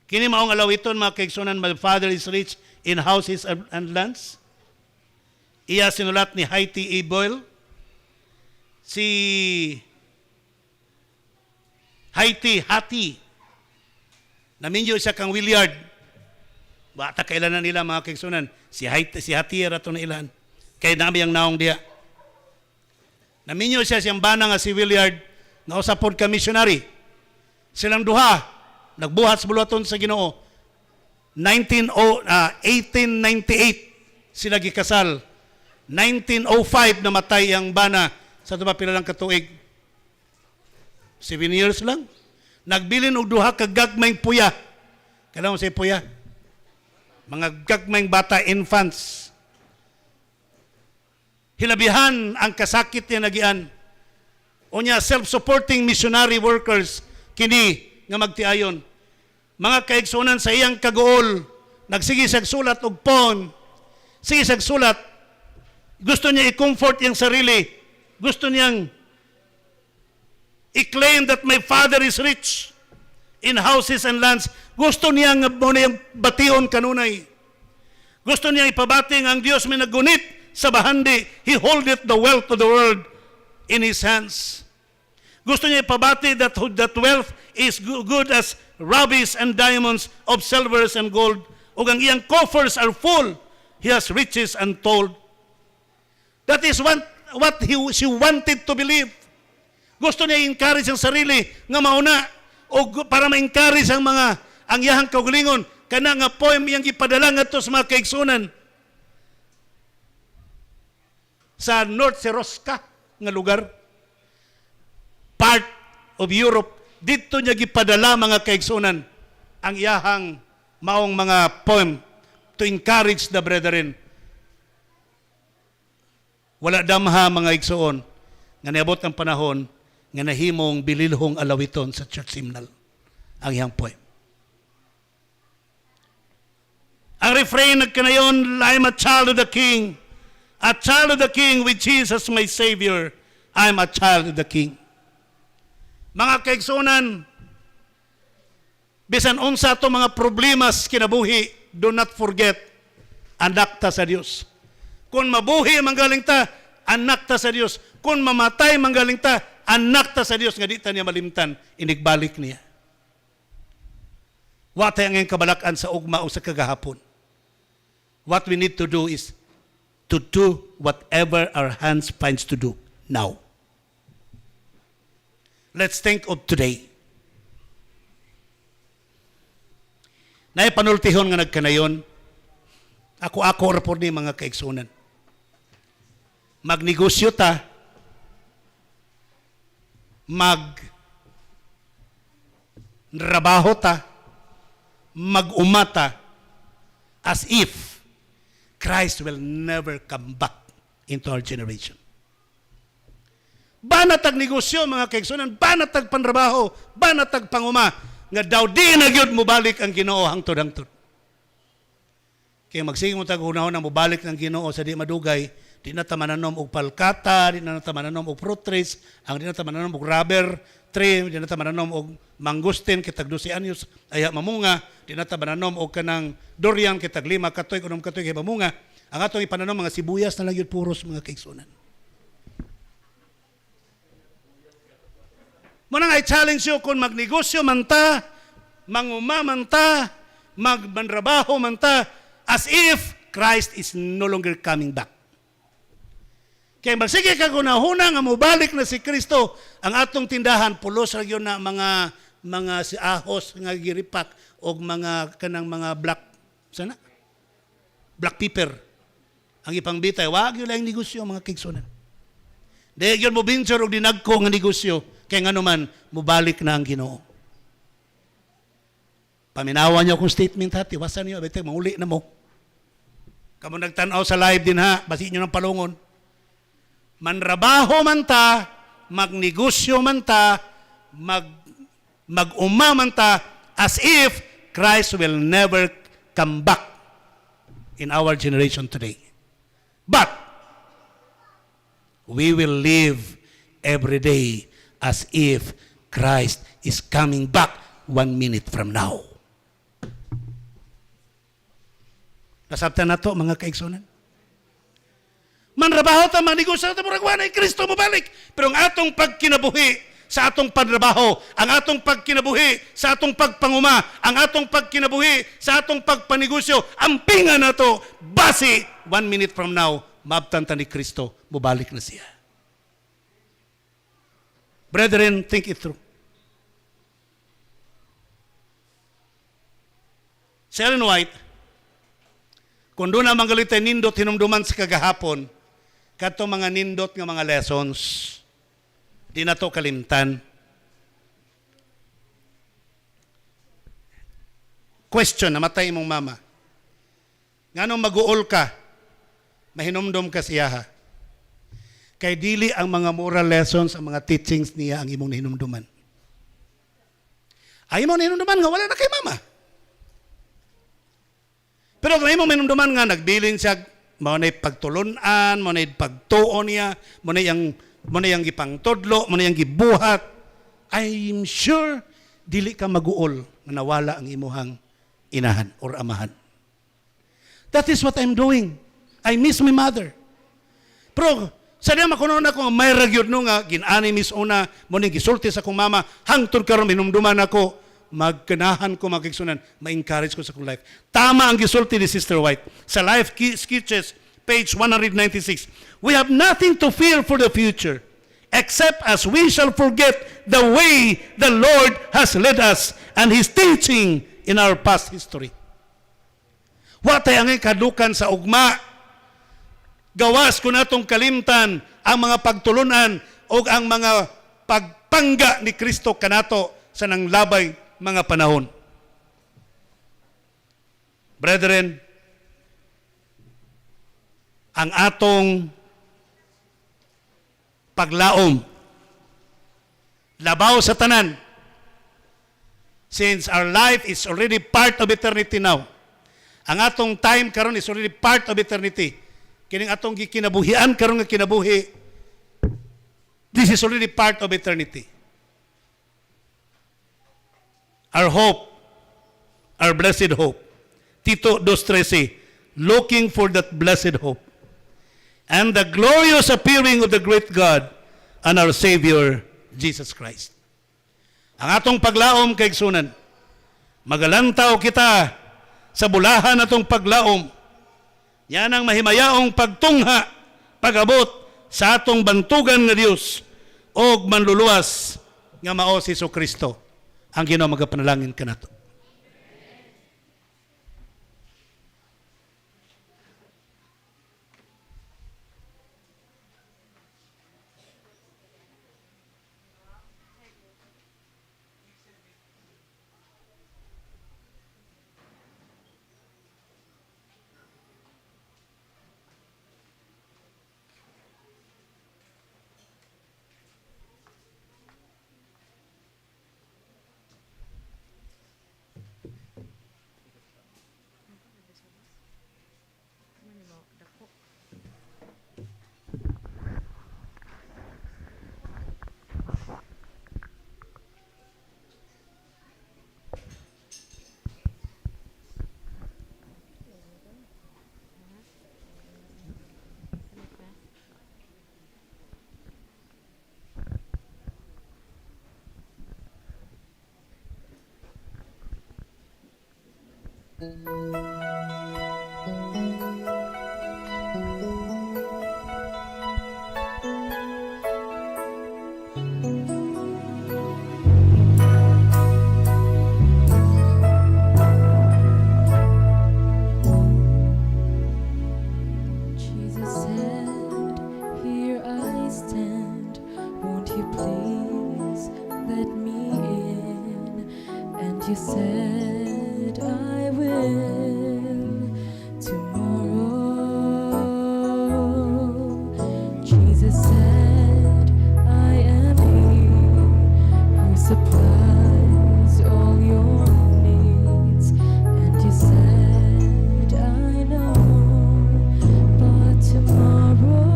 kini maong alawiton mga kaigsunan, my father is rich in houses and lands. Iya sinulat ni Haiti A. Boyle. Si Hati. Naminyo siya kang Williard. Bata kailan na nila mga kaigsunan. Si Hati rato na ilan. Kaya nami ang naong diya. Naminyo siya siyang bana nga si Williard na usapod ka missionary. Silang duha, nagbuhat sa buluhaton sa Ginoo. 1898 sila gikasal. 1905 namatay ang bana sa tuba pila lang katuig. 7 years lang. Nagbilin og duha ka gagmayng puya. Kailan mo say puya? Mga gagmayng bata, infants. Hilabihan ang kasakit niya nagian. Unya self-supporting missionary workers kini nga magtiayon. Mga kaigsunan sa iyang kagool, nagsige sag sulat og pon. Sige sag sulat. Gusto niya i-comfort yung sarili. Gusto niyang i-claim that my father is rich in houses and lands. Gusto niya nga mo na yung bation kanunay. Gusto niya ipabati ang Diyos may nagunit sa bahandi. He holdeth the wealth of the world in His hands. Gusto niya ipabati that wealth is good as rubies and diamonds of silvers and gold. Ug ang iyang coffers are full. He has riches untold. That is what she wanted to believe. Gusto niya i-encourage ang sarili nga mauna o para ma-encourage ang iyahang kaugalingon. Kana nga poem iyang ipadala ngadto sa mga kaigsunan sa North Seroska nga lugar, part of Europe. Dito niya gipadala mga kaigsunan ang iyahang maong mga poem to encourage the brethren. Wala damha mga igsuon nga niabot ang panahon nga nahimong bililhong alawiton sa church hymnal ang iyang poem. Ang refrain nagkanayon, I'm a child of the King. A child of the King with Jesus my Savior. I'm a child of the King. Mga kaigsunan, bisan unsa to mga problemas kinabuhi, do not forget, anak ta sa Dios. Kung mabuhi manggaling ta, anak ta sa Dios. Kung mamatay manggaling ta, anak ta sa Dios nga di ta niya malimtan, inigbalik niya. Watay ang kabalakan sa ugma o sa kagahapon. What we need to do is to do whatever our hands finds to do now. Let's think of today. Naipanultihon nga nagkanayon, ako rapor ni mga kaigsunan. Magnegosyo ta, magtrabaho ta, mag-umata, as if Christ will never come back into our generation. Banatag negosyo mga kaigsunan, banatag panrabaho, banatag panguma, nga daw di na gyud mobalik ang Ginoo hangtod-hangtod. Kaya magsingon tag hunahon na mobalik ng Ginoo sa di madugay, di na ta mananom og palkata, di na ta mananom og fruit trees, ang di na ta mananom og rubber tree, di na ta mananom og mangustin kitag 12 anyos aya mamunga, di na ta mananom og kanang durian kitag 5 katoy kunom katoy kay mamunga. Ang atong ipananom mga sibuyas na lang yun puros mga kaigsunan. Muna nga i-challenge you kung magnegosyo man ta, manguma man ta, magmanrabaho man ta, as if Christ is no longer coming back. Kaya magsige ka gunahuna nga mubalik na si Kristo, ang atong tindahan, pulos ra yun na mga si ahos nga giripak o mga kanang mga black pepper. Ang ipangbitay, wag yun lang negosyo mga kaigsunan. Dahil yun mo binser o dinagko nga negosyo, kaya nga naman, mubalik na ang Ginoo. Paminawan niyo akong statement ha, tiwasan niyo, abete, mauli na mo. Kamu nagtanaw sa live din ha, basi niyo ng palungon. Manrabaho man ta, magnegosyo man ta, mag-uma man ta, as if Christ will never come back in our generation today. But, we will live every day as if Christ is coming back 1 minute from now. Nasabtan na to mga kaigsunan. Manrabaho ta, manegosyo ta, muragwan ay Kristo mabalik. Pero ang atong pagkinabuhi sa atong panrabaho, ang atong pagkinabuhi sa atong pagpanguma, ang atong pagkinabuhi sa atong pagpanegosyo, ampingan na to, base 1 minute from now, mabtan ta ni Kristo, mubalik na siya. Brethren, think it through. Si Ellen White, kung doon na manggalit ay nindot hinumduman sa kagahapon, kato mga nindot nga mga lessons, di na to kalimtan. Question, namatay imong mama. Nganong mag-uol ka, mahinumdum ka siya. Kay dili ang mga moral lessons, ang mga teachings niya ang imong nahinumduman. Ay imong nahinumduman nga, wala na kay mama. Pero kung imong nahinumduman nga, nagbilin siya, mo na pagtulunan, mo na pagtuon niya, mo na yung ipangtodlo, mo na yung gibuhat, I'm sure, dili ka mag-uol na nawala ang imuhang inahan or amahan. That is what I'm doing. I miss my mother. Pero, sa diya makunon ako, may ragyod no nga, ginani mis una, mo nang gisulti sa kong mama, hangtod karon minumduman ako, magkanahan ko magkiksunan, ma-encourage ko sa kong life. Tama ang gisulti ni Sister White. Sa Life Sketches, page 196, we have nothing to fear for the future, except as we shall forget the way the Lord has led us and His teaching in our past history. Watay ang kadukan sa ugma, gawas ko natong kalimtan ang mga pagtulunan o ang mga pagpangga ni Kristo kanato sa nanglabay mga panahon. Brethren, ang atong paglaom, labaw sa tanan, since our life is already part of eternity now. Ang atong time karon is already part of eternity. Kining atong gikinabuhian karon nga kinabuhi, this is already part of eternity. Our hope, our blessed hope. Tito 2:13, looking for that blessed hope. And the glorious appearing of the great God and our Savior, Jesus Christ. Ang atong paglaom kay igsunan, magalantaw kita sa bulahan atong paglaom. Yan ang mahimayaong pagtungha, pag-abot sa atong bantugan nga Dios og manluluwas nga mao si Kristo. Ang Ginoo magapanalangin kanato. Jesus said, "Here I stand. Won't you please let me in?" And you said, "I will tomorrow." Jesus said, "I am He who supplies all your needs." And you said, "I know, but tomorrow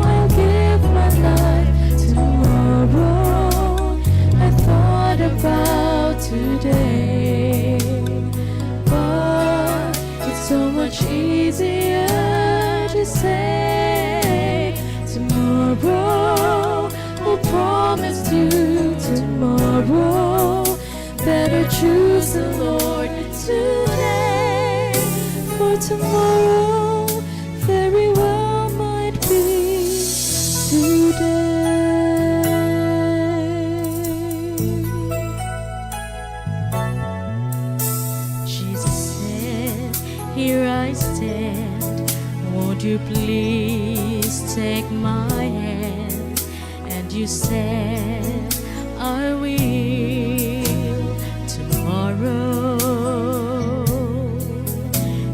I'll give my life. Tomorrow I thought about today, but it's so much easier to say tomorrow. Who promised you tomorrow? Better choose the Lord today, for tomorrow very well might be today. Jesus said, "Here I stand. Won't you please take my hand?" And you said, "I will tomorrow."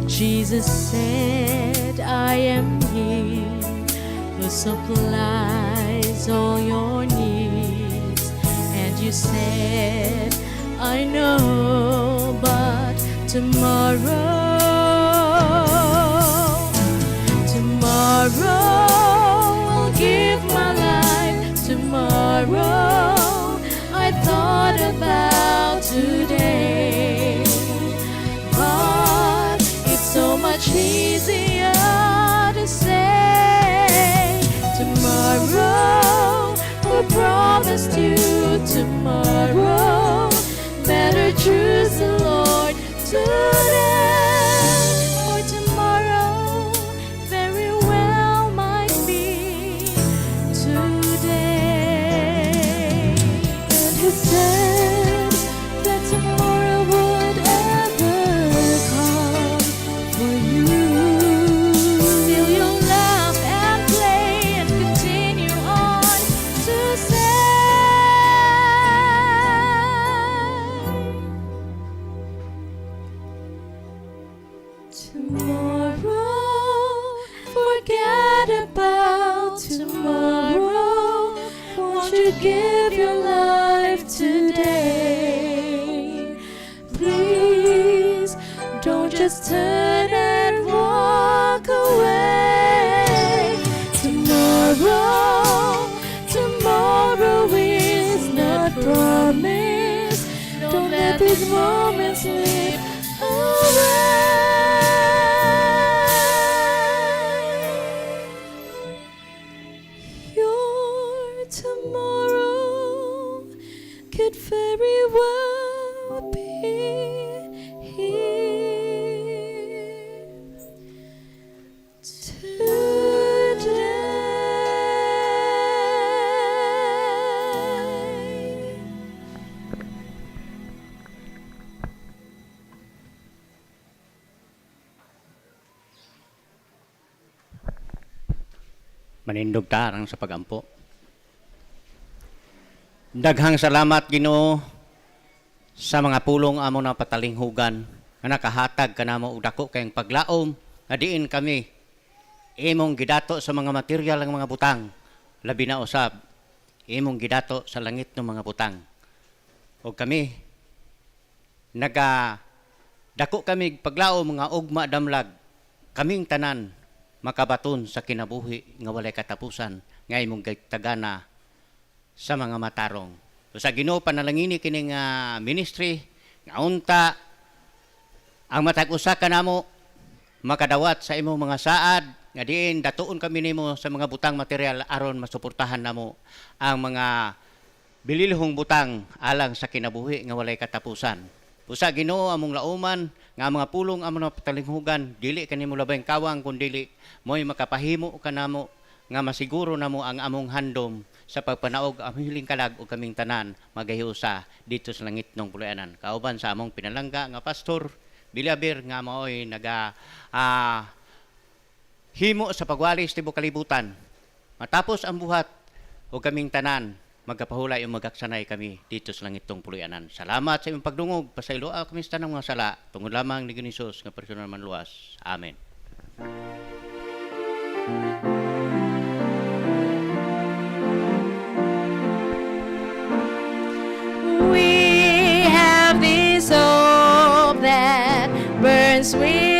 Jesus said, "I am He who supplies all your needs." And you said, "I know, but tomorrow I'll give my life. Tomorrow I thought about today, but it's so much easier to say tomorrow. Who promised you tomorrow? Better choose the Lord today, for tomorrow very well might be today. And He said that tomorrow would ever come for you. Still you'll laugh and play and continue on to say tomorrow. Forget about tomorrow. Won't you give your life today? Please don't just turn and walk away. Tomorrow is not promised. Don't let these moments slip away. Your tomorrow could very well be here today. Manindog tarang sa pagampo. Daghang salamat Ginoo sa mga pulong amo na patalinghugan nga nakahatag kanamo og dako kayong paglaom nga diin kami imong gidato sa mga material ng mga butang, labi na usab imong gidato sa langit ng mga butang. O kami dako kami paglaom nga ugma damlag kaming tanan makabaton sa kinabuhi nga walay katapusan nga imong tagana sa mga matarong. So sa Ginoo panalangini kining ministry nga unta ang matag usa kanamo makadawat sa imong mga saad nga diin datuon kami nimo sa mga butang material aron masuportahan namo ang mga bililhong butang alang sa kinabuhi nga walay katapusan. Usa Ginoo among lauman nga mga pulong among patalinghugan dili kanimo labayng kawang kun dili mo'y makapahimo kanamo nga masiguro namo ang among handom sa pagpanaog among hiling kalag ug kaming tanan magahiusa dito sa langit ng puluyanan. Kauban sa among pinalangga nga pastor Bilabir nga maoy naga himo sa pagwalis tibok kalibutan. Matapos ang buhat ug kaming tanan magkapahulay o magaksanay kami dito sa langitong puluyanan. Salamat sa imong pagdungog. Pasaylo kami sa tanang mga sala. Tungod lamang ni Ginisos nga personal man luwas. Amen. We have this hope that burns with